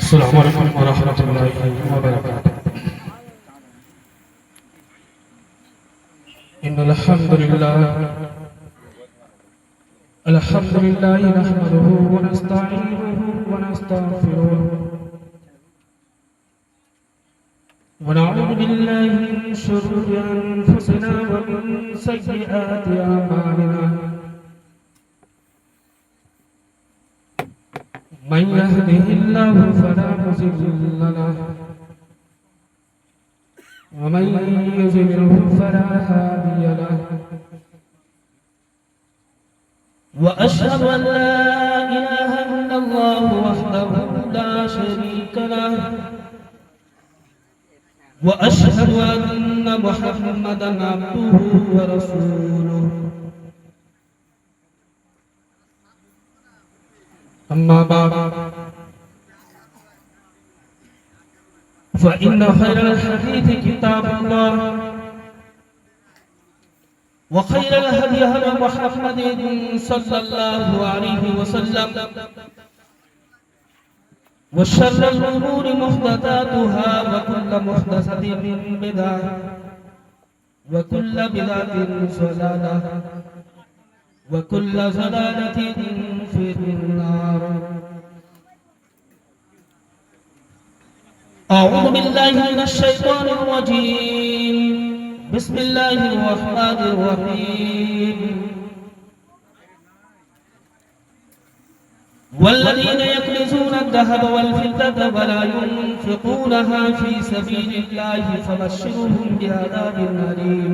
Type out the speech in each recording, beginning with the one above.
अस्सलामु अलैकुम व रहमतुल्लाहि व बरकातुहू। इन्नल हम्दुलिल्लाह नहमदुहु व नस्तईनुहु व नस्तगफिरुह व नऊज़ु बिल्लाहि मिन शुरूरि अनफुसिना व मिन सय्यिआति अमालिना। मन यहदिहिल्लाहु फला मुज़िल्ल लहु व मन युज़लिल्हु फला हादिय लहु। व अशहदु अन ला इलाहा इल्लल्लाहु वहदहु ला शरीका लहु व अशहदु अन्न मुहम्मदन अब्दुहु व रसूलुहु। अम्मा बाद फ़इन्न खैरल हदीथि किताबुल्लाह व खैरल हदी हदी मुहम्मदिन सल्लल्लाहु अलैहि वसल्लम व शर्रल उमूरि मुहदसातुहा व कुल्लु मुहदसतिन बिदअह व कुल्लु बिदअतिन ज़लालह व कुल्लु ज़लालतिन फिन्नार। अऊज़ु बिल्लाहि मिनश शैतानिर रजीम। बिस्मिल्लाहिर रहमानिर रहीम। वल्लज़ीना यक्निज़ूना अज़-ज़हब वल-फ़िद्दता व ला युनफ़िक़ूनहा फ़ी सबीलिल्लाहि फ़बश्शिरहुम बिअज़ाबिन अलीम।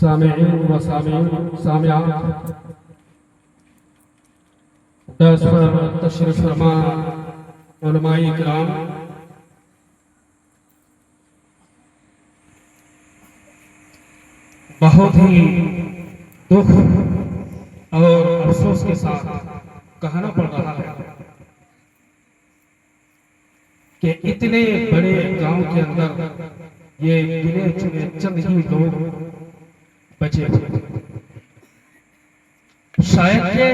सामिईन व सामियात दस पर तशरीफ फरमा उलमाए किराम, बहुत ही दुख और अफसोस के साथ कहना पड़ रहा है कि इतने बड़े गांव के अंदर ये गिने चुने चंद ही लोग बचे हुए। शायद के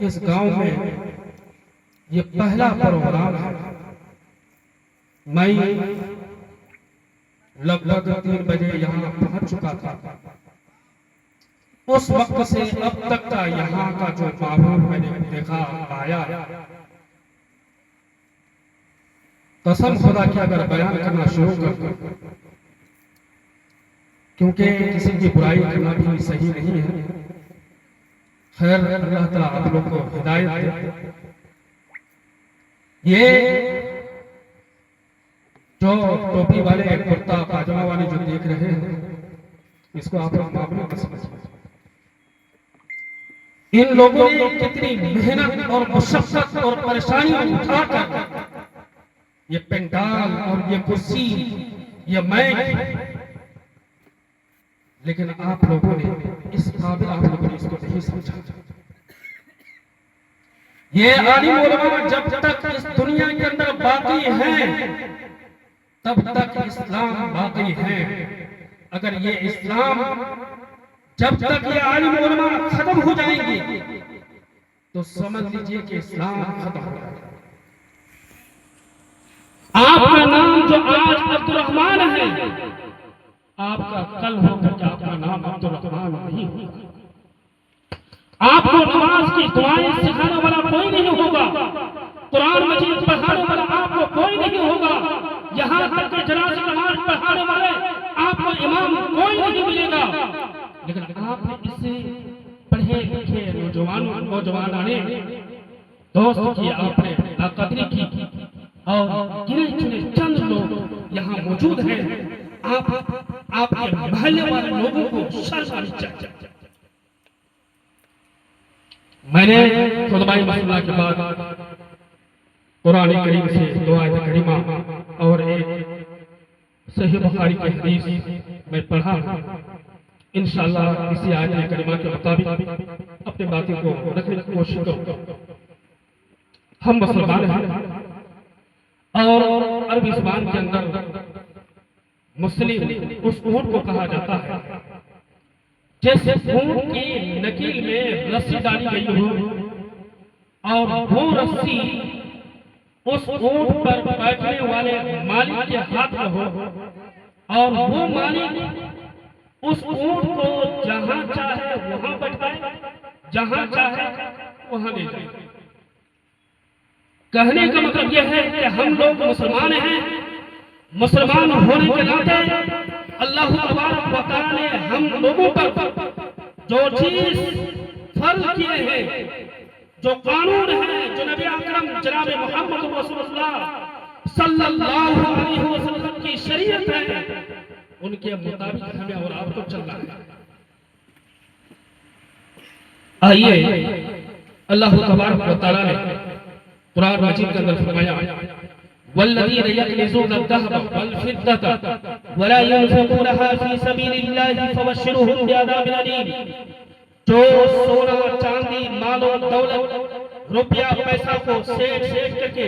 इस गांव में ये पहला प्रोग्राम है। मैं लगभग 3 बजे यहाँ पहुंच चुका था। उस वक्त से अब तक का यहाँ का जो माहौल मैंने देखा आया, कसम खुदा की अगर बयान करना शुरू कर दूं, क्योंकि किसी की बुराई करना भी सही नहीं है। खैर, अल्लाह ताला आप लोग को हिदायत दे। ये जो टोपी वाले कुर्ता पाजामा वाले जो देख रहे हैं, इसको आप लोग मामूली मत समझिए। इन लोगों ने कितनी मेहनत और मशक्कत और परेशानी उठाकर ये पेंडाल और ये कुर्सी, ये मैट, लेकिन आप लोगों ने इस काबिल आप लोगों ने इसको नहीं समझा। ये आलिम उलमा जब तक इस दुनिया के अंदर बाकी हैं, तब तक इस्लाम बाकी है। अगर ये इस्लाम जब तक ये आलिम उलमा खत्म हो जाएंगे तो समझ लीजिए कि इस्लाम खत्म हो जाएगा। आपका नाम जो आज अब्दुल रहमान है, आपका कल होकर के आपका नाम अब्दुल रहमान नहीं होगा। आपको नमाज की दुआएं सिखाने वाला कोई नहीं होगा, कुरान मजीद पढ़ाने वाला आपको कोई नहीं होगा, यहाँ तक कि जनाज़ा नमाज पढ़ाने वाले दोस्त की आपने नाकदरी की और गिने चुने चंद लोग यहाँ मौजूद हैं। आपके महल्ले वाले लोगों को शर्म आनी चाहिए। मैंने खुतबाए मसला के बाद कुरान करीम से दो आयत करीमा और एक सही बुखारी की हदीस में पढ़ा। इंशाअल्लाह इसी आयत करीमा के मुताबिक अपने बातों को रखने की कोशिश करो। हम मुसलमान हैं और अरबी ज़बान के अंदर मुस्लिम उस ऊंट को कहा जाता है जिस ऊंट की नकील में रस्सी डाली गई हो और वो रस्सी उस ऊंट पर बैठने वाले मालिक के हाथ में हो और वो मालिक उस ऊंट को जहां चाहे वहां बैठाए, जहां चाहे वहां ले जाए। कहने का मतलब यह है कि हम लोग मुसलमान हैं। मुसलमान होने के नाते अल्लाह तबारक व तआला ने हम लोगों पर जो चीज फर्ज किए हैं, जो कानून है, जो नबी अकरम जनाब मोहम्मद रसूलुल्लाह सल्लल्लाहु अलैहि वसल्लम की शरीयत है, उनके मुताबिक हमें और आपको चलना है। आइए अल्लाह तबारक व तआला ने कुरान मजीद के अंदर फरमाया, वल्लज़ीना यकनिज़ूना अज़-ज़हब वल-फ़िद्दता वला युनफ़िक़ूनहा फ़ी सबीलिल्लाहि फ़बश्शिरहुम बिअज़ाबिन अलीम। जो सोना चांदी मालो दौलत रुपया पैसा को सेठ करके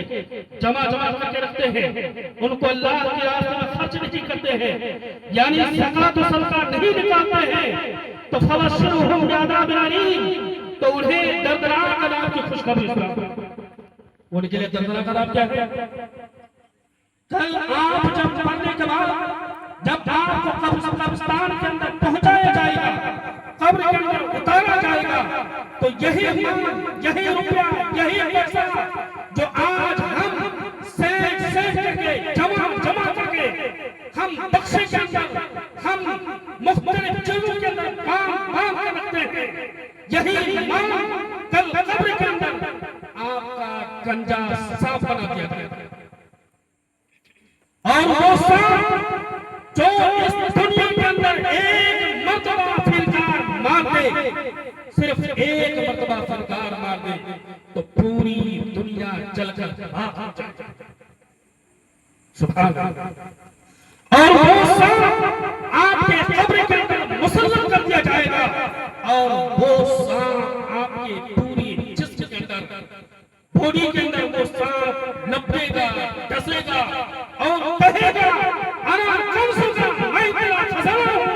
जमा करके रखते हैं, उनको अल्लाह के रास्ते में खर्च नहीं करते हैं, यानी ज़कात और सदका नहीं निकालते हैं, तो फ़बश्शिरहुम बिअज़ाबिन अलीम, तो उन्हें दर्दनाक अज़ाब की खुशखबरी सुनाओ। उनके लिए दर्दनाक अज़ाब क्या है? कल आप जब मरने के बाद जब आपको कब्रिस्तान के अंदर पहुंचाया जाएगा, कब्र के अंदर उतारा जाएगा, तो यही माल, यही रुपया, यही पैसा जो आज हम सेठ करके जमा करके हम बक्से के अंदर, हम मुख्तलिफ चीजों के अंदर बांध के रखते हैं, यही माल कल कब्र के अंदर आपका गंजा साफ बना दिया जाएगा। और वो सांप जो इस दुनिया के अंदर एक मर्तबा फिलकार मार दे, सिर्फ एक मर्तबा फिलकार मार दे, तो पूरी दुनिया जलकर राख हो जाए। सुभान अल्लाह। और वो सांप आपके कब्र के अंदर मुसल्लत कर दिया जाएगा और वो सांप आपके पूरी जिस्म के अंदर, बॉडी के अंदर वो सांप लपटेगा, डसेगा और कहेगा, अना कंसुका, मैं तेरा खजाना हूँ,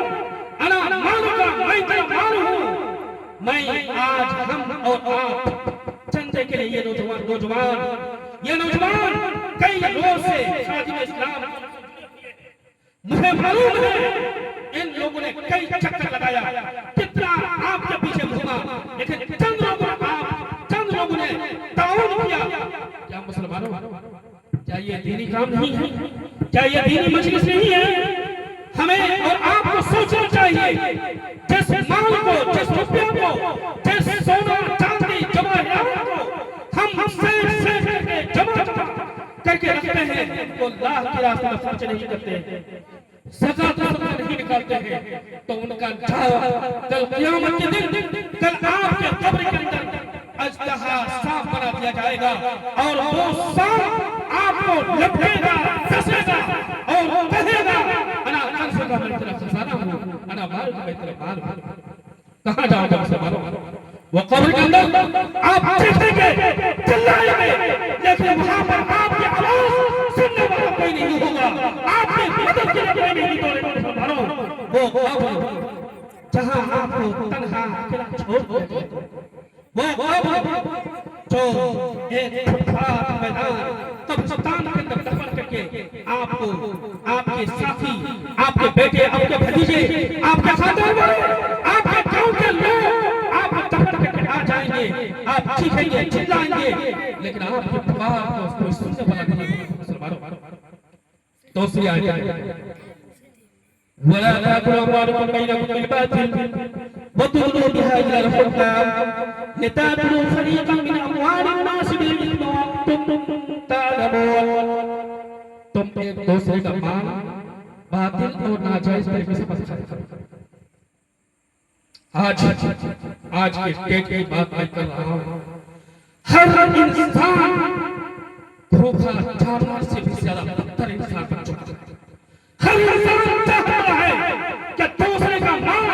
अना मालूका, मैं तेरा माल हूँ। मैं आज हम और आप चंदे के लिए ये नौजवान कई रोज से खादिम इस्लाम, मुझे मालूम है इन लोगों ने कई चक्कर लगाया, कितना आपके पीछे घूमा, लेकिन चंद लोगों ने ताउन किया। क्या मुसलमानों, क्या ये दीनी काम नहीं है? क्या ये दीनी मजलिस नहीं है? हमें और आपको सोचना चाहिए, जिस माल को, जिस रुपया को, जिस सोना चांदी जवाहरात को हम सेठ करके जमा करके रखते हैं, तो अल्लाह के रास्ते में खर्च नहीं करते, ज़कात नहीं निकालते हैं, तो उनका जवाब कल क़यामत के दिन, कल आपके कब्र के अंदर अजदहा सांप बना दिया जाएगा और वो सांप आपको लपेटेगा, डसेगा और कहेगा, अना कंसुका, मैं तेरा खजाना हूँ, अना मालूका, मैं तेरा माल हूँ। कहाँ जाओगे मुसलमानों? वो कब्र के अंदर आप चीखेंगे, चिल्लाएंगे, लेकिन वहां पर आपकी आवाज सुनने वाला कोई नहीं होगा, आपकी मदद के लिए कोई नहीं होगा। मुसलमानों, वो कब्र जहां आपको तन्हा अकेला छोड़ देगा, वो जो एक फुटपाथ मैदान कब्रिस्तान के अंदर दफन करके आपको, आपके साथी, आपके बेटे, आपके भतीजे, आपके खानदान वाले, आपके गांव के लोग आपको दफन करके आ जाएंगे, आप चीखेंगे, चिल्लाएंगे, लेकिन आपकी बात को सुनने वाला नहीं होगा। मुसलमानों, दूसरी आयत, वला ताकुलू अम्वालकुम बैनकुम बिल-बातिल वतुदलू बिहा इला अल-हुक्काम लिताकुलू फरीक़न मिन अम्वालिन नास कुंतुम तालमून। तुम एक दूसरे का माल बातिल और नाजायज तरीके से मत खाया करो। आज के डेट की बात मैं कर रहा हूँ। हर इंसान धोखा जानवर से भी ज्यादा बदतर इंसान बन चुका है। हर इंसान चाहता है कि दूसरे का माल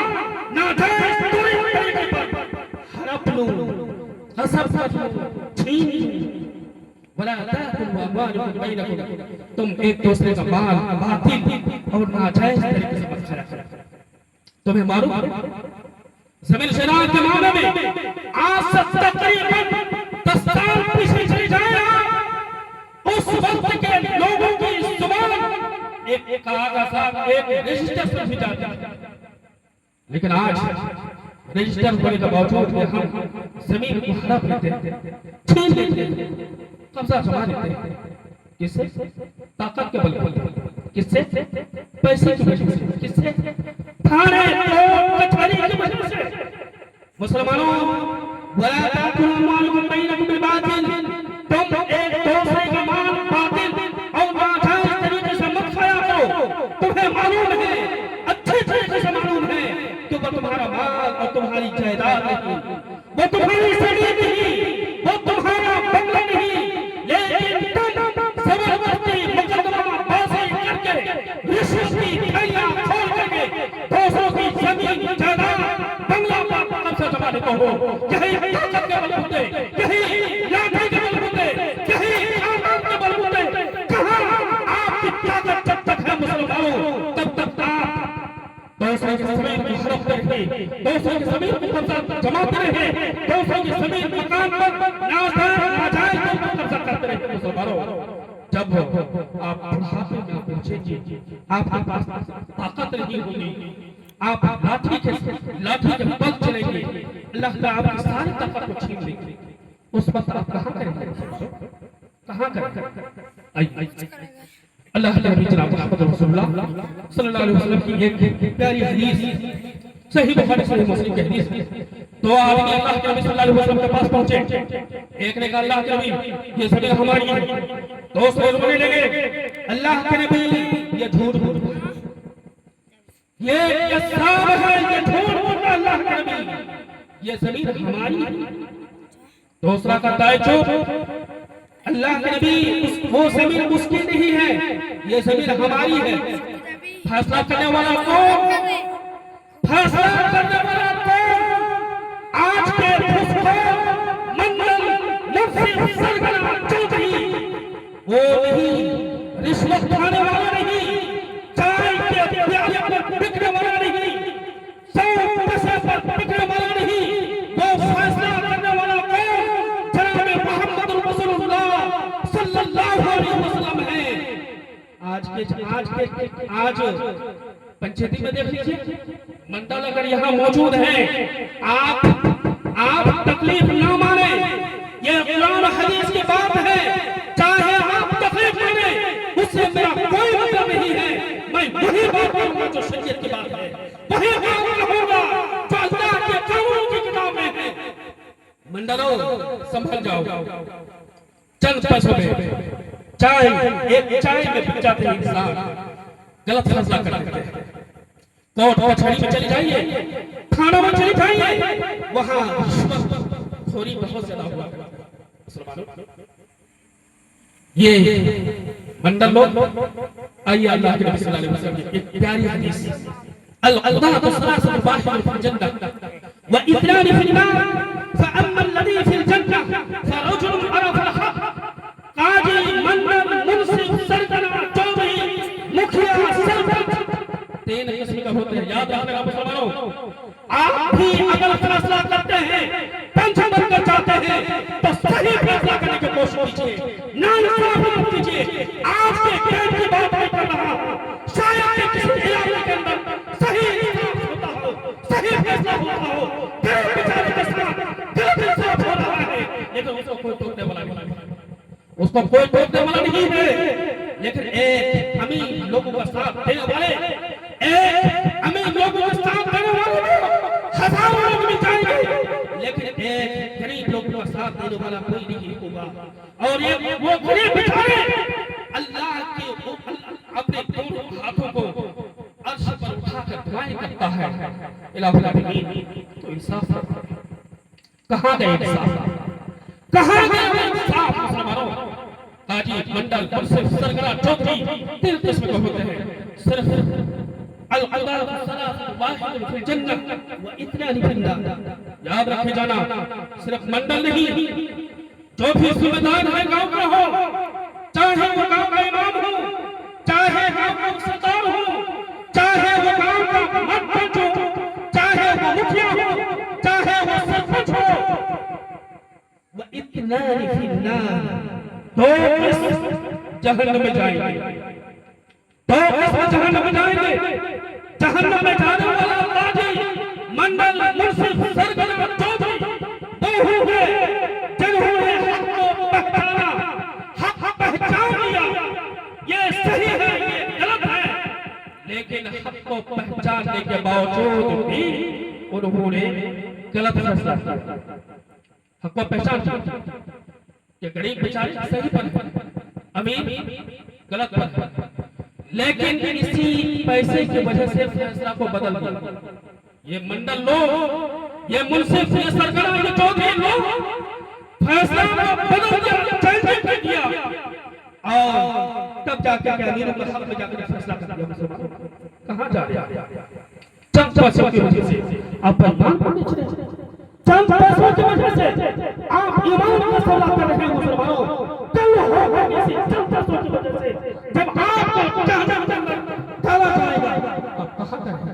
नाजायज तरीके पर हड़प लूं, हसब कर लूं, छीन लूं। वला ताकुलू अमवालकुम बैनकुम। तुम एक दूसरे का माल बातिल और नाजायज तरीके से मत खाया करो। तुम्हें मालूम ज़मीन शराब के मामले में आज से तकरीबन 10 साल पीछे चले जाए आप, उस वक्त के लोगों की जुबान एक कागज एक रजिस्टर पर भी जाती है। लेकिन आज रजिस्टर होने के बावजूद हम जमीन को हड़प लेते हैं, छीन लेते हैं, कब्जा जमा लेते हैं। किससे? ताकत के बल पर। किससे? पैसे की वजह से। किससे? थाने कोर्ट कचहरी की वजह से। मुसलमानों, वला ताकुलू अमवालकुम बैनकुम बिल बातिल। तुम एक दूसरे का माल बातिल और नाजायज तरीके से मत खाया करो। तुम्हें मालूम है, अच्छे तरीके से मालूम है कि वो तुम्हारा माल और तुम्हारी जायदाद नहीं, वो तुम्हारी जमीन नहीं, वो तुम्हारा बंगला नहीं, लेकिन तुम जबरदस्ती मुकदमा बाजी करके रिश्वत की थैलियां खोल करके दूसरों की जमीन जायदाद बंगला पर कब्जा जमा लेते हो। यही ताकत के बलबूते, यही लाठी के बलबूते, यही आमान के बलबूते। कहां आपकी ताकत जब तक है मुसलमानों, तब तक आप दूसरों की जमीन को हड़पते रहे, दूसरों की जमीन को कब्जा जमाते रहे, दूसरों की जमीन मकान पर नाजायज कब्जा करते रहे। मुसलमानों, जब आप बुढ़ापे में पहुंचेंगे, आपके पास ताकत नहीं होगी, आप लाठी के बल चलेंगे, अल्लाह ताला आपकी सारी ताकत को छीन लेंगे। उस वक्त आप कहां करेंगे? कहां करेंगे? अल्लाह के नबी जनाब मुहम्मद रसूलुल्लाह सल्लल्लाहु अलैहि वसल्लम की एक प्यारी हदीस, सही बुखारी सही मुस्लिम की हदीस। दो आदमी अल्लाह के नबी सल्लल्लाहु अलैहि वसल्लम के पास पहुंचे। एक ने कहा, अल्लाह के नबी, ये जमीन हमारी है। दोस्त बोलने लगे, अल्लाह के नबी, ये झूठ बोल रहा है, ये कसाब है, ये झूठ बोल रहा है। अल्लाह के नबी, ये जमीन हमारी है। दूसरा कहता है, चुप, अल्लाह के नबी, वो जमीन उसकी नहीं है, ये जमीन हमारी है। फैसला करने वाला कौन? फैसला करने वाला कौन? आज के मंडल नफ्सी सरगना चौधरी, वो नहीं, रिश्वत खाने वाला नहीं, चाय के प्याले पर बिकने वाला नहीं, 100 पैसे पर बिकने वाला नहीं। वो फैसला करने वाला कौन? जनाब मोहम्मद रसूलुल्लाह सल्लल्लाहु अलैहि वसल्लम है। आज पंचायती में देख लीजिए, मंडल अगर यहाँ मौजूद है, आप तकलीफ ना माने, ये कुरान हदीस की बात है, चाहे आप तकलीफ माने, उससे मेरा कोई मतलब नहीं है। मैं वही बात करूंगा जो शरीयत की बात है, वही बात कहूंगा जो अल्लाह के कानून की किताब में है। मंडलों, संभल जाओ। चंद पैसों में चाय, एक चाय में बिक जाते हैं इंसान, गलत फैसला कर देते हैं। कोर्ट कचहरी में चली जाइए, थाना में चली जाइए, वहां रिश्वतखोरी बहुत ज्यादा हुआ। ये मंडल लोग, आइए अल्लाह के नबी सल्लल्लाहु अलैहि वसल्लम की एक प्यारी हदीस, अल-क़दाअतु सलासतुन वाहिदुन फिल जन्नह व इत्नानि फिन नार फअम्मा अल्लज़ी फिल जन्नह फरजुलुन अरफ़ल हक़ काजी मंडल मुंसिफ सरगना चौधरी मुखिया सरपंच। 3 किस्म का होते हैं, याद रखना मुसलमानों। आप भी अगर फैसला करते हैं, पंच बनकर चाहते हैं, तो सही फैसला करने की कोशिश कीजिए, ना इंसाफ मत कीजिए। आज के टाइम की बात नहीं कर रहा हूं, शायद किसी इलाके के अंदर सही इंसाफ होता हो, सही फैसला होता हो, गरीब बेचारे के साथ गलत इंसाफ हो रहा है, लेकिन उसको कोई टोकने वाला नहीं है, उसको कोई टोकने वाला नहीं है। लेकिन एक अमीर लोगों का साथ देने वाले, एक अमीर लोगों का साथ देने वाले हजारों लोग भी जाएंगे, लेकिन एक गरीब लोगों का साथ देने वाला कोई नहीं होगा। और ये वो इलाहुल आलमीन। तो इंसाफ कहाँ गए? कहाँ गए इंसाफ मुसलमानों? काजी मंडल मुंसिफ सरगना चौधरी 3 किस्म के होते हैं। सिर्फ याद रखे जाना, सिर्फ मंडल नहीं, जो भी जिम्मेदार है गांव का हो, चाहे वो गांव का इमाम हो, चाहे गांव का सरदार हो, चाहे वो गांव का सरपंच हो, चाहे वो मुखिया हो, चाहे वो सरपंच हो, वो इतना दो जहन्नम में जाएंगे, दो जहन्नम में जाएंगे। जहन्नम में जाने वाला काजी मंडल मुंसिफ सरगना चौधरी वो होंगे जिन्होंने हक को पहचाना, हक पहचान लिया, ये सही है, ये गलत है, लेकिन हक को पहचानने के बावजूद भी उन्होंने गलत फैसला किया। हक को पहचान ये गरीब बेचारे सही पर, अमीर गलत पर, लेकिन इसी पैसे की वजह से फैसला को बदल दिया। ये मंडल लोग, ये मुंसिफ, ये सरगना, ये चौधरी लोग फैसला को बदल दिया, चेंज कर दिया, और तब जाके क्या अमीरों के हक में जाकर फैसला कर दिया। मुसलमान कहाँ जा रहे हैं? चंद पैसों की वजह से आप ईमान को बेच रहे हैं, चंद पैसों की वजह से आप ईमान का सौदा कर रहे हैं। मुसलमानों कल होगा कैसे? चंद पैसों की वजह से जब आपको जहन्नम में डाला जाएगा, आप कहाँ करेंगे?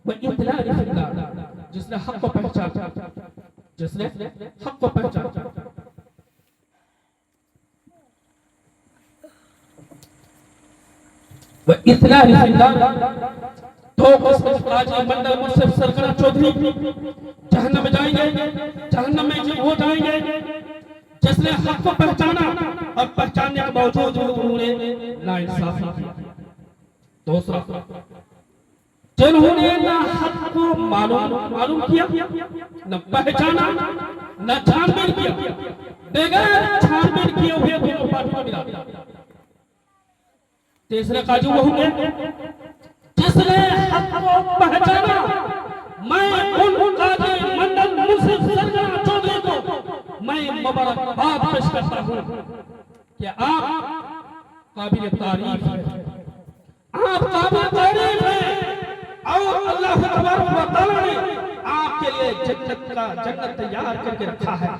वो इत्ला लिखा जिसने हक को पहचाना, जिसने हक को पहचाना। वो इत्ला लिखा दो काजी मंडल मुंसिफ सरगना चौधरी जहन्नम में जाएंगे, जहन्नम में वो जाएंगे जिसने हक को पहचाना और पहचानने के बावजूद उन्होंने नाइंसाफी की। दूसरा, जिन्होंने ना हक को मालूम किया, न पहचाना, न छानबीन किया, बगैर छानबीन किए हुए दोनों पार्टी को मिला। तीसरे काजी वो होंगे जिसने हक को पहचाना। मैं उन काजी मंडल मुंसिफ सरगना चौधरी को मैं मुबारकबाद पेश करता हूं कि आप काबिल तारीफ हैं, आप काबिल तारीफ हैं, और अल्लाह तबारक व तआला ने आपके लिए जन्नत तैयार करके रखा है।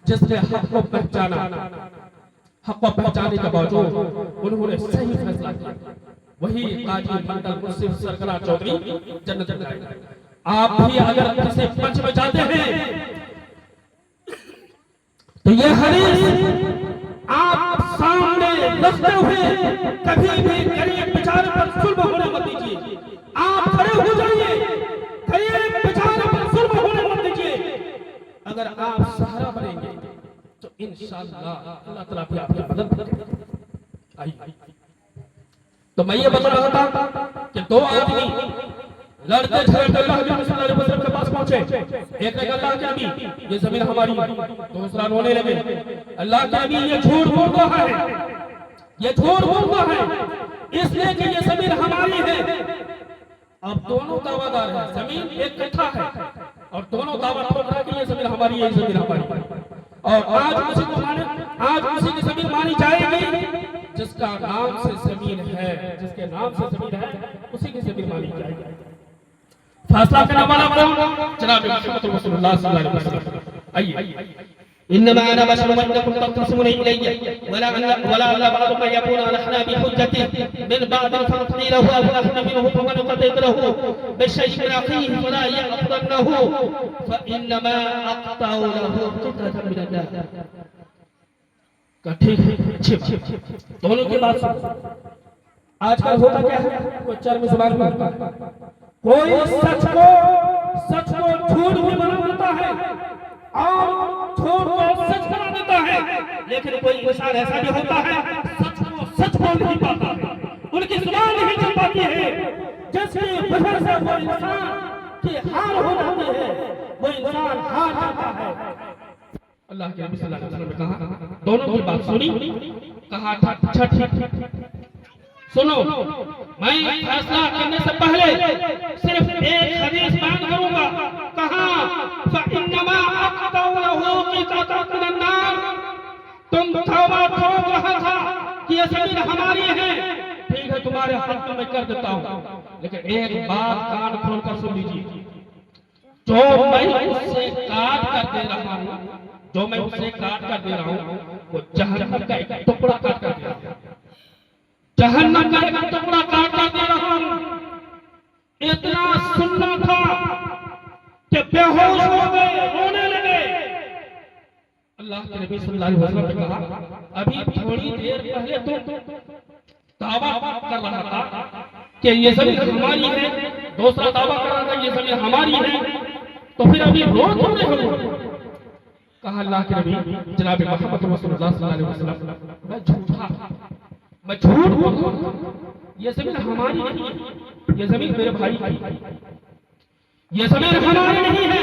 जिसने हक को पहचाना, हक को पहचानने के बावजूद उन्होंने सही फैसला किया, वही काजी मंडल मुंसिफ सरगना चौधरी जन्नत में जाएगा। आप भी अगर किसी मंच में जाते हैं तो ये हदीस आप सामने रखते हुए कभी भी गरीब बेचारे पर जुल्म होने मत दीजिए। आप खड़े हो जाइए, गरीब बेचारे पर जुल्म होने मत दीजिए। अगर आप सहारा बनेंगे तो इंशाअल्लाह अल्लाह ताला भी आपकी मदद करेगा। आइए, तो मैं ये बता रहा था कि दो आदमी लड़ते झगड़ते अल्लाह के रसूल सल्लल्लाहु अलैहि वसल्लम के पास पहुंचे। एक ने अल्लाह के नबी ये जमीन हमारी, दूसरा रोने लगे, अल्लाह के नबी ये झूठ बोलता है, ये झूठ बोलता है इसलिए कि ये जमीन हमारी है। अब दोनों दावादार हैं, जमीन एक कट्ठा है और दोनों दावा ठोक रहे हैं कि ये जमीन हमारी है, ये जमीन हमारी। और आज उसी को माने, आज उसी की जमीन मानी जाएगी जिसका नाम से जमीन है, जिसके नाम से जमीन है उसी की जमीन मानी जाएगी। फैसला करने वाला कौन? जनाब मुहम्मद रसूलुल्लाह सल्लल्लाहु अलैहि वसल्लम। आइए, इन्नमा अना बशरुन मिनकुम तख्तसिमून इलैया वला बअदुकुम यकूनु अलहना बिहुज्जति मिन बअद फक़ीलहु अव नहमिलहु फमन क़तलहु बिशैइन मिन अखीहि फला यअखुदन्नहु फइन्नमा अक़तउ लहु क़तअतन मिन अन्नार। ठीक है, अच्छी बात, दोनों की बात। आजकल होता क्या है, कोई चर्म ज़बान में कोई सच को झूठ भी बना देता है और झूठ को सच बना देता है, लेकिन कोई इंसान ऐसा भी होता है सच को सच बोल नहीं पाता है, उनकी जुबान नहीं चल पाती है, जिसकी वजह से वो इंसान की हार हो जाती है, वो इंसान हार जाता है। अल्लाह के नबी सल्लल्लाहु अलैहि वसल्लम ने कहा, दोनों की बात सुनी, कहा था अच्छा ठीक सुनो, मैं फैसला करने से पहले सिर्फ एक हदीस बयान करूंगा। कहां फइन्नमा अक़तउ लहू क़ितअतन मिनन नार। तुम तौबा ठोक रहा था कि ये जमीन हमारी है, ठीक है तुम्हारे हक में मैं कर देता हूं, लेकिन एक बात कान खोलकर सुन लीजिए, जो मैं उससे काट कर दे रहा हूं, जो मैं उससे काट कर दे रहा हूं, वो जहन्नम का एक टुकड़ा काट कर दे रहा हूं, जहन्नम का एक टुकड़ा काट कर दे रहा हूं। इतना सुनना था कि बेहोश हो गए, रोने लगे। अल्लाह के नबी सल्लल्लाहु अलैहि वसल्लम ने कहा, अभी थोड़ी देर पहले तुम दावा कर रहा था कि ये जमीन हमारी है, दूसरा दावा कर रहा था ये जमीन हमारी है, तो फिर अभी रो क्यों रहे हो? कहा अल्लाह के नबी जनाब मोहम्मद रसूलुल्लाह सल्लल्लाहु अलैहि वसल्लम, मैं झूठ बोल रहा हूं, ये जमीन हमारी नहीं है, ये जमीन मेरे भाई की है, ये जमीन हमारी नहीं है,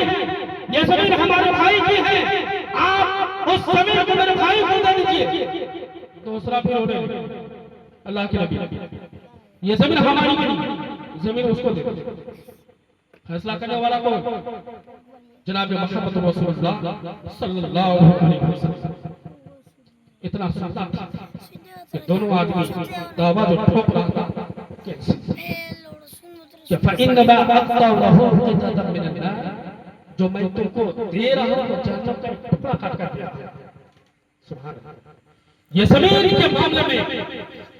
ये जमीन हमारे भाई की है, आप उस जमीन को मेरे भाई को दे दीजिए। दूसरा फिर रोने लगे। अल्लाह के नबी, ये जमीन हमारी नहीं, जमीन उसको दे। फैसला करने वाला कौन? जनाब मोहम्मद रसूलुल्लाह सल्लल्लाहु अलैहि वसल्लम। इतना सुनता था कि दोनों आदमी दावा जो ठोक रहा था कि फइन्नमा अक़तउ लहू क़ितअतन मिनन नार, जो मैं तुमको दे रहा हूं वो जहन्नम का एक टुकड़ा काट कर दिया। सुभान अल्लाह। ये जमीन के मामले में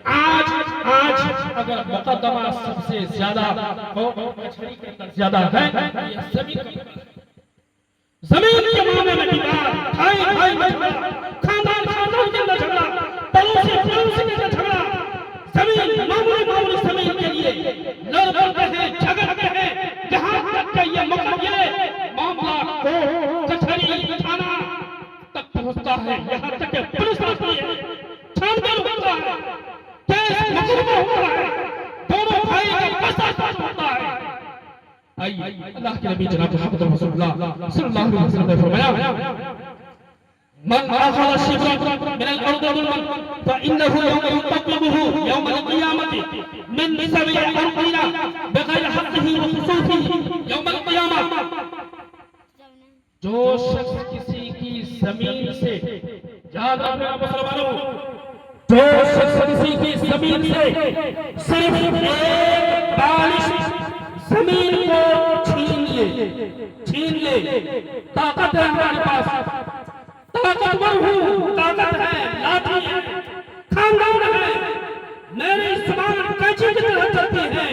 आज अगर मुकदमा सबसे ज्यादा है, ये जमीन के मामले में विवाद, भाई में झगड़ा, खानदान के अंदर झगड़ा, पड़ोसी के अंदर झगड़ा, जमीन मामूली जमीन के लिए लड़ते हैं, झगड़ते हैं, जहां तक कि ये मामला कोर्ट कचहरी थाना तक पहुंचता है, यहाँ तक कि पुलिस आती है, छानबीन होता है, केस मुकदमा होता है, दोनों भाई का बसात होता है। आइए अल्लाह के नबी जनाब मोहम्मद रसूलुल्लाह सल्लल्लाहु अलैहि वसल्लम ने फरमाया, मन अखज़ शिब्रन मिन अल-अर्द ज़ुल्मन फइन्नहु यौम युक़ब्बिहुहु यौम अल-क़ियामति मिन सब'i अरक़ीना बिग़ैरि हक़्क़िही व खुसूसिही यौम अल-क़ियामह। जो शख्स किसी की जमीन से, याद रखना मुसलमानों, जो शख्स किसी की जमीन से सिर्फ एक बालिश जमीन को छीन ले, ताकत है हमारे पास, ताकतवर हूं, ताकत है, लाठी है, खानदान है, मेरी जुबान कैंची की तरह चलती है।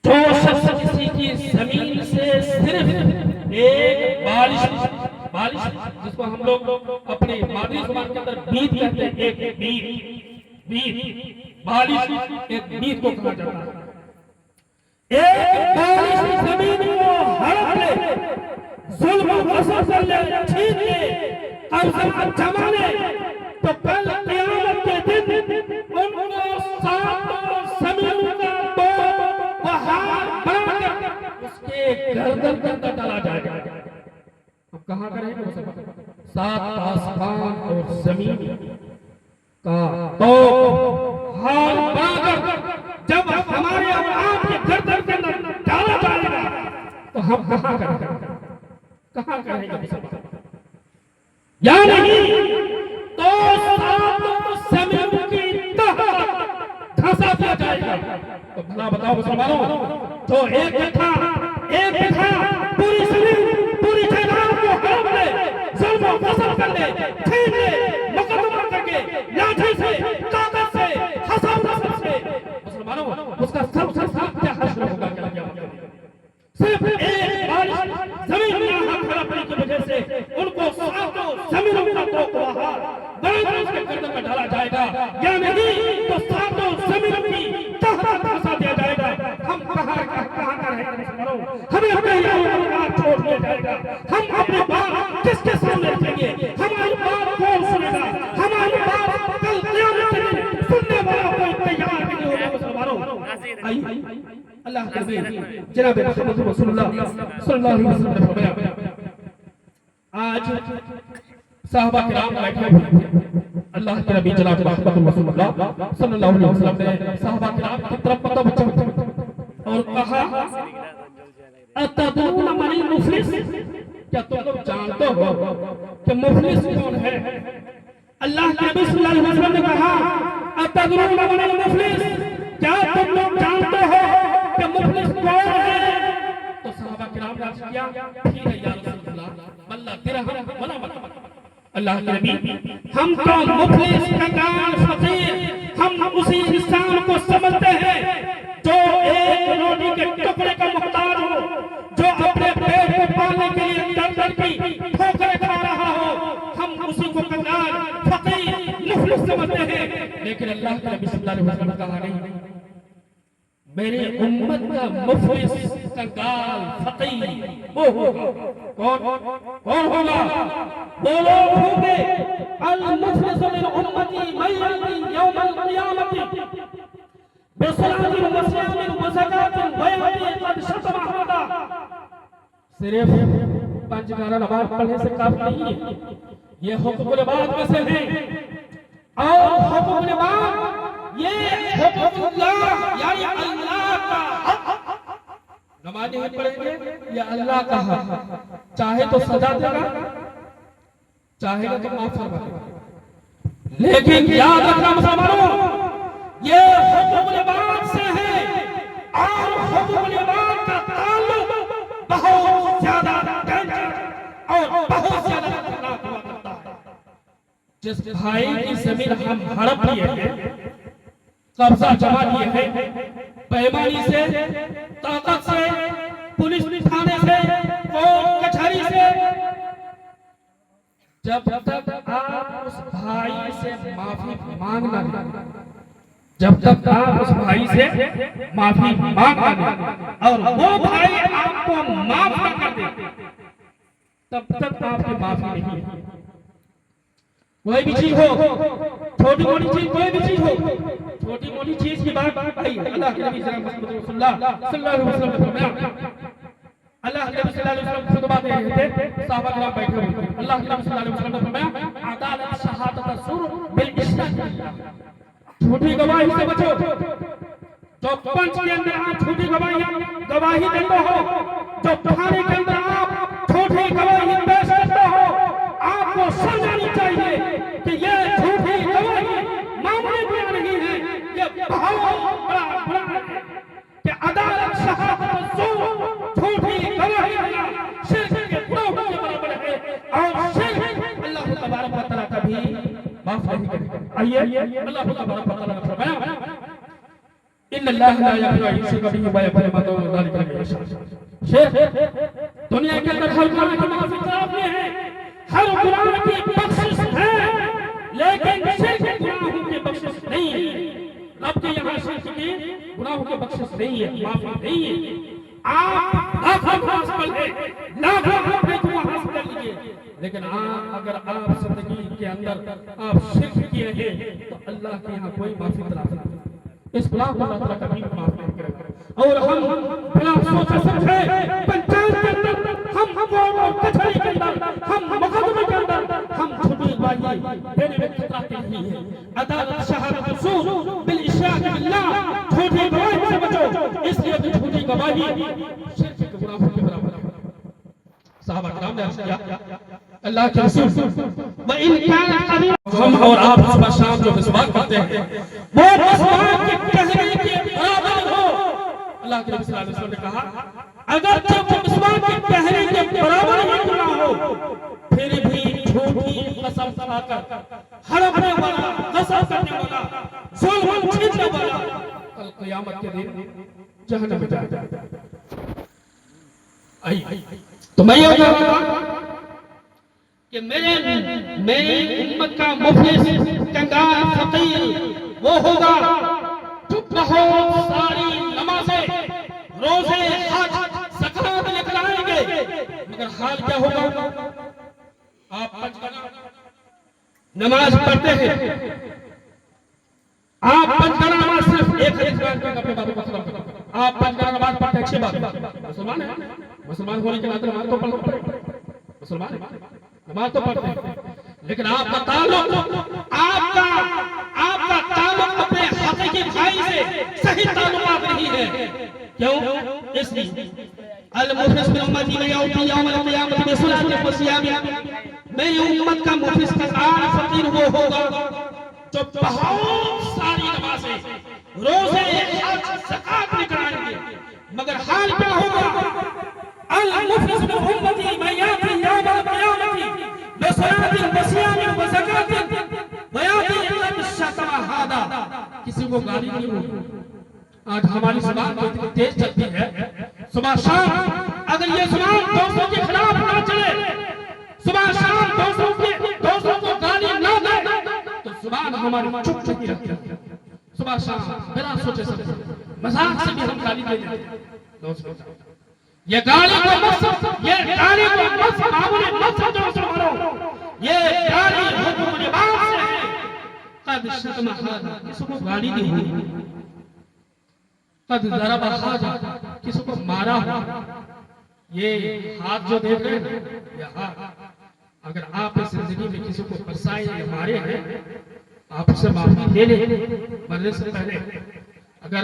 जो शख्स किसी की जमीन से सिर्फ एक बालिश जिसको हम लोग अपनी मादरी जुबान के अंदर बीत कहते हैं, एक बीत बालिश, एक बीत को कहा जाता है, एक बालिश जमीन को हड़प ले, जुल्म वसूल कर ले, छीन ले, कब्जा जमा ले, तो कल क़यामत के दिन उनको सातों जमीनों का दो हार बनाकर उसके गर्दन के अंदर डाला जाएगा। अब कहाँ करेंगे? सात आसमान और जमीन का दो हार बनाकर जब हमारे और आपके गर्दन के अंदर डाला जाएगा तो हम कहाँ करेंगे? कहाँ करेंगे? या नहीं तो सातों जमीनों की तह धंसा दिया जाएगा। तो भला बताओ मुसलमानों, जो एक था पूरी जमीन, पूरी जायदाद को हड़प ले, जुल्म वसूल कर ले, छीन ले, मुकदमा करके लाठी से, ताकत से, हसावत से, मुसलमानों उसका सबसे क्या हश्र होगा? सिर्फ एक बारिश जमीन में हक हड़पने की वजह से उनको सातों जमीनों का तोहफा बराबर उसके गर्दन में डाला जाएगा, या नहीं तो सातों जमीनों की तह धंसा दिया जाएगा। हम कहाँ रहेंगे? हमें अपने यहाँ छोड़ दिया जाएगा। हम अपने बात किसके सामने रखेंगे? हमारी बात कौन सुनेगा? हमारी बात कल क़यामत के दिन सुनने वाला कोई तैयार नहीं होगा। मुसलमानों, अल्लाह के नबी जनाब मोहम्मद रसूलुल्लाह सल्लल्लाहु अलैहि वसल्लम ने फरमाया, आज साहबा किराम बैठे हुए, अल्लाह के नबी जनाब रसूलुल्लाह सल्लल्लाहु अलैहि वसल्लम ने सहाबा किराम की तरफ मतवज्जो और कहा, अतदरून मनिल मुफलिस, क्या तुम लोग जानते हो कि मुफलिस कौन है? अल्लाह के नबी सल्लल्लाहु अलैहि वसल्लम ने कहा, अतदरून मनिल मुफलिस, क्या तुम लोग जानते हो कि मुफलिस कौन है? तो सहाबा किराम ने अर्ज किया, ठीक है या रसूलल्लाह, वल्लाह दिरहम वला मता। अल्लाह के नबी, हम तो मुफलिस, कंगाल, फकीर, हम उसी इंसान को समझते हैं जो एक रोटी के टुकड़े का मुख्तार हो, जो अपने पेट को पालने के लिए दर-दर की ठोकरें खा रहा हो, हम उसी को कंगाल, फकीर, मुफलिस समझते हैं। लेकिन अल्लाह के नबी सल्लल्लाहु अलैहि वसल्लम कहा नहीं, मेरी उम्मत का मुफलिस, कंगाल, फकीर वो होगा। कौन होगा? बोलो फूके, अल मुफलिसु मिन उम्मती मन यअती यौमल क़ियामती बिसलातिन व सियामिन व ज़कातिन व यअती क़द शतम हदा। सिर्फ 5 गाना नमाज पढ़ने से काफी नहीं है, ये हुक्म लिबाद में से है। और हुक्म लिबाद ये हुक्मुल्लाह यानी अल्लाह का हक। नमाज नहीं पढ़ेंगे ये अल्लाह का हक, चाहे तो सजा देगा, चाहेगा तो माफ फरमाएगा। लेकिन याद रखना मुसलमानों, ये हुक्म लिबाद से है और हुक्म लिबाद का ताल्लुक बहुत ज्यादा डेंजर और बहुत ज्यादा खतरनाक हुआ करता है। जिस भाई की जमीन हम हड़प लिए हैं, कब्जा जमा लिए हैं, बेईमानी से, ताकत से, पुलिस थाने से, कोर्ट कचहरी से, जब तक आप उस भाई से माफी मांगना नहीं, जब तक आप उस भाई से माफी मांगना नहीं और वो भाई आपको माफ न कर दे, तब तक आपकी माफी नहीं है। कोई भी चीज हो, छोटी मोटी चीज, कोई भी चीज हो, छोटी मोटी चीज की बात आई, अल्लाह के नबी सल्लल्लाहु अलैहि वसल्लम ने फरमाया, अल्लाह के नबी सल्लल्लाहु अलैहि वसल्लम खुतबा दे रहे थे, सहाबा किराम बैठे हुए थे। अल्लाह के नबी सल्लल्लाहु अलैहि वसल्लम ने फरमाया, अदालत शहादत सुर बिल इश्क, झूठी गवाही से बचो। जो पंच के अंदर आप झूठी गवाही देते हो, जो थाने के अंदर आप झूठी गवाही पेश करते हो, आपको समझनी चाहिए कि ये झूठी गवाही मामूली गुनाह नहीं है, ये बहुत बड़ा गुनाह है कि अदालत शहादत सुर झूठी गवाही देना शिर्क के गुनाह के बराबर है और शिर्क अल्लाह तबारक व तआला कभी माफ नहीं करेगा। आइए अल्लाह तबारक व तआला ने फरमाया, इन्नल्लाह ला यग़फिरु अन युश्रका बिही व यग़फिरु मा दून ज़ालिका लिमन यशा। शेख, दुनिया के अंदर हर गुनाह की माफी तलाब में है, हर गुनाह की बख्शिश है, लेकिन शिर्क के गुनाहों की बख्शिश नहीं है। रब के यहाँ शिर्क के गुनाहों की बख्शिश नहीं है, माफी नहीं है। आप लाखों नमाज पढ़ ले, लाखों हासिल कर लीजिए, लेकिन अगर आप जिंदगी के अंदर आप शिर्क किए हैं तो अल्लाह के यहाँ कोई माफी तलाब नहीं। इस गुनाह को अल्लाह ताला कभी माफ नहीं करेगा। और हम बिना सोचे समझे पंचायत के अंदर, हम कोर्ट और कचहरी के अंदर, हम मुकदमे के अंदर हम झूठी गवाही देने में कतराते नहीं है। अदालत शहादत सुर बिल इश्राक बिल्लाह, झूठी गवाही से बचो, इसलिए कि झूठी गवाही शिर्क के गुनाहों के बराबर है। साहबा किराम ने अर्ज किया, अल्लाह के रसूल व इन कान करीब, हम और आप सुबह शाम जो मिसवाक करते हैं वो मिसवाक के कहने के बराबर हो। अल्लाह के नबी सल्लल्लाहु अलैहि वसल्लम ने कहा, अगर जब मिसवाक के कहने के बराबर ही गुनाह हो, फिर भी झूठी कसम खाकर हड़पने वाला, कसम करने वाला, जुल्म छीनने वाला कल क़यामत के दिन जहन्नम में जाएगा। आई तो मैं ये कह रहा था कि मेरी उम्मत का मुफलिस, कंगाल, फकीर वो होगा जो बहुत सारी नमाजें, रोजे, हज, ज़कात लेकर आएंगे, मगर हाल क्या होगा? आप 5 गाना नमाज पढ़ते हैं, आप 5 गाना नमाज सिर्फ एक हदीस बयान करके अपने बातों को खत्म करो। आप 5 गाना नमाज पढ़ते अच्छी बात, मुसलमान है, मुसलमान होने के नाते नमाज तो पढ़ना पड़ेगा, मुसलमान नमाज तो पढ़ते हैं, लेकिन आपका ताल्लुक, आपका मेरी उम्मत का मुफिस्तान फकीर वो होगा जो बहुत सारी नमाजें, रोजे, हज, ज़कात निकालेंगे, मगर हाल क्या होगा? अल मुफलिस मिन उम्मती मन याति यौम अल क़ियामती बिसलातिन व सियामिन व ज़कातिन व याति इल्ला बिश्शतमा हादा। किसी को गाली नहीं होगी। आज हमारी जुबान तो इतनी तेज चलती है, सुबह शाम अगर ये जुबान दोस्तों के खिलाफ ना चले, सुबह शाम दोस्तों को गाली ना दे, तो जुबान हमारी चुप चुपी रहती है। सुबह शाम बिना सोचे समझे मजाक से भी हम गाली दे देते हैं। ये गाली को मत मामूली मत समझो मुसलमानों, ये गाली हुक्म लिबास से है। कद शतमा हादा, किसको गाली दी हुई, कद ज़रबा हादा, किसको मारा हो। ये हाथ जो देख रहे हैं, ये हाथ अगर आप इस जिंदगी में किसी को फंसाए या मारे हैं, आप उससे माफी ले लें मरने से पहले। अगर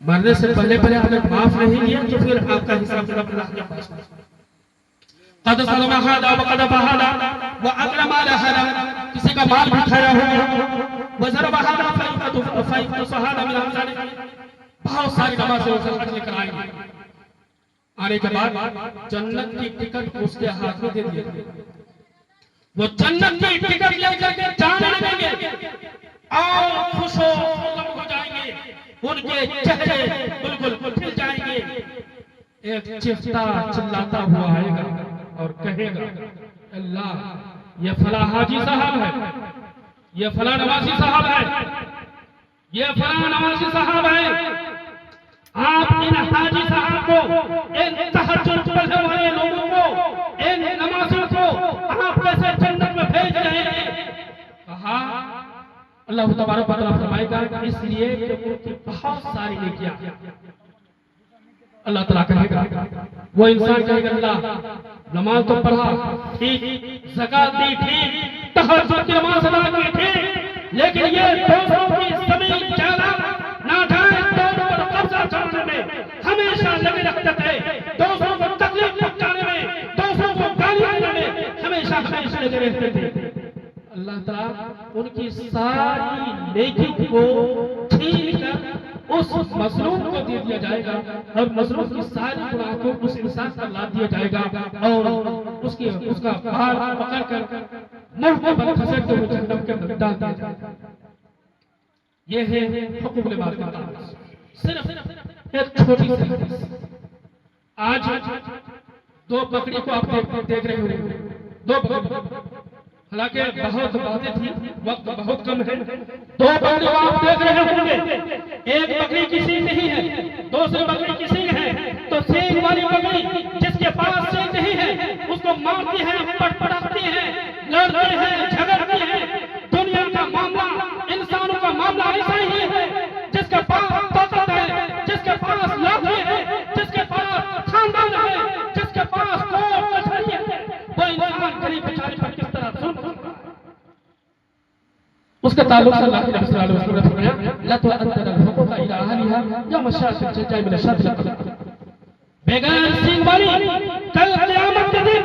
मरने से पहले आपने माफ नहीं लिया तो फिर आपका हिसाब अल्लाह के पास। कद सलमा हादा व कद फहादा व अकरम अला हादा, किसी का माल भी खाया हो, व ज़रबा हादा फ़ैक़तु सहादा मिन हमज़ानी, बहुत सारी नमाज़ें उसे हज लेकर आएंगे। आने के बाद जन्नत की टिकट उसके हाथ में दे दिए, वो जन्नत की टिकट लेकर के जाने लगेंगे और खुश हो जाएंगे, उनके चेहरे बिल्कुल खिल जाएंगे। एक चिफ्ता चिल्लाता हुआ आएगा और कहेगा, अल्लाह ये फला हाजी साहब है, ये फला नवाजी साहब है, ये फला नवाजी साहब है, आप इन हाजी साहब को, इन तहज्जुद पढ़ने वाले लोगों को, इन नमाज़ियों को आप कैसे जन्नत में भेज रहे हैं? कहा अल्लाह तबारक व तआला फरमाएगा, इसलिए कि उनकी बहुत सारी नेकियां। अल्लाह तआला कहेगा, वो इंसान कहेगा, अल्लाह नमाज तो पढ़ा ठीक, ज़कात दी ठीक, तहज्जुद की नमाज अदा की ठीक, लेकिन ये दोस्तों की ज़मीन जायदाद नाजायज तौर पर कब्जा करने में हमेशा लगे रहते थे, दोस्तों को तकलीफ पहुंचाने में, दोस्तों को गाली देने में हमेशा लगे रहते थे। अल्लाह ताला उनकी सारी नेकी को छीन कर उस मजलूम को दे दिया जाएगा और मजलूम की सारी गुनाह को उस इंसान पर लाद दिया जाएगा और उसका बाल पकड़ कर मुंह में खसेड़ते हुए जहन्नम के अंदर डाल दिया जाएगा। ये है हुक्म लिबास का ताल्लुक। सिर्फ एक छोटी सी हदीस। आज दो बकरी को आप देख रहे होंगे, दो बकरी, हालांकि बहुत बातें थी, वक्त बहुत कम है। दो बकरी आप देख रहे होंगे, एक बकरी की सींग नहीं है, दूसरी बकरी की सींग है, तो सींग वाली बकरी जिसके पास सींग नहीं है उसको मारती है, पटपटाती है, लड़ती है, झगड़ती है। दुनिया का मामला, इंसानों का मामला ऐसा ही है। जिसके पास ताकत है, जिसके पास लाठी है, जिसके पास खानदान है, जिसके पास कोर्ट कचहरी है, वो इंसान गरीब बेचारे पर किस तरह सुन उसके ताल्लुक से अल्लाह के नबी सल्लल्लाहु अलैहि वसल्लम ने फरमाया, ला तुअद्दल हुकूक इला अहलिहा या मशाकिल जजाई मिन शर्र। बेगैर सींग वाली कल क़यामत के दिन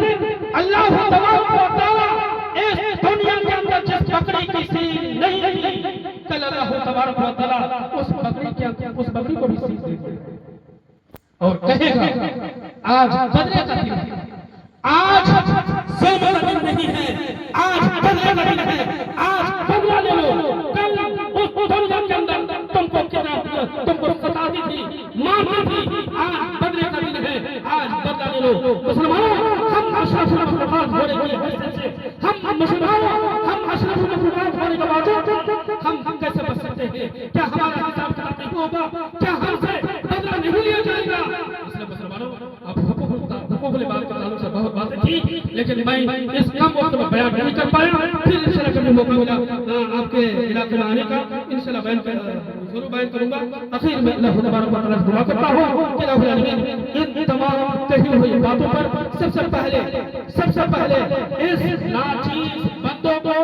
अल्लाह तबारक व तआला इस दुनिया के अंदर जिस बकरी की सींग नहीं थी, कल अल्लाह तबारक व तआला उस बकरी को भी सींग दे देगा और कहेगा, आज बदले का दिन है, आज ज़ुल्म का दिन नहीं है, आज बदले का दिन है, आज बदला ले लो। कल उस दुनिया के अंदर तुमको सताती थी, मारती थी, आज बदले का दिन है, आज बदला ले लो। मुसलमानों, हम अशरफ मुसलमान होने की हैसियत से, हम मुसलमानों, हम अशरफ मुसलमान होने के बावजूद हम कैसे बच सकते हैं? क्या हमारा हिसाब किताब नहीं होगा? क्या हमसे बदला नहीं लिया जाएगा? इसलिए मुसलमानों, अब हुकूक लिबास के ताल्लुक से बहुत बातें थी, लेकिन मैं इस कम वक्त में बयान नहीं कर पाया। फिर इंशाल्लाह कभी मौका मिला आपके इलाके में आने का, इंशाल्लाह जरूर बयान करूंगा। आखिर में अल्लाह तबारक व तआला से दुआ करता हूं कि रब्बुल आलमीन इन तमाम कही हुई बातों पर सबसे पहले इस नाचीज बंदों को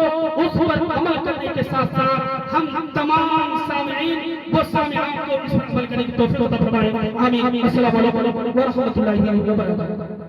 उस पर अमल करने के साथ साथ हम तमाम सामिईन व सामिआत को इस पर अमल करने की तौफीक अता फरमाए। आमीन। अस्सलामु अलैकुम व रहमतुल्लाहि व बरकातहू।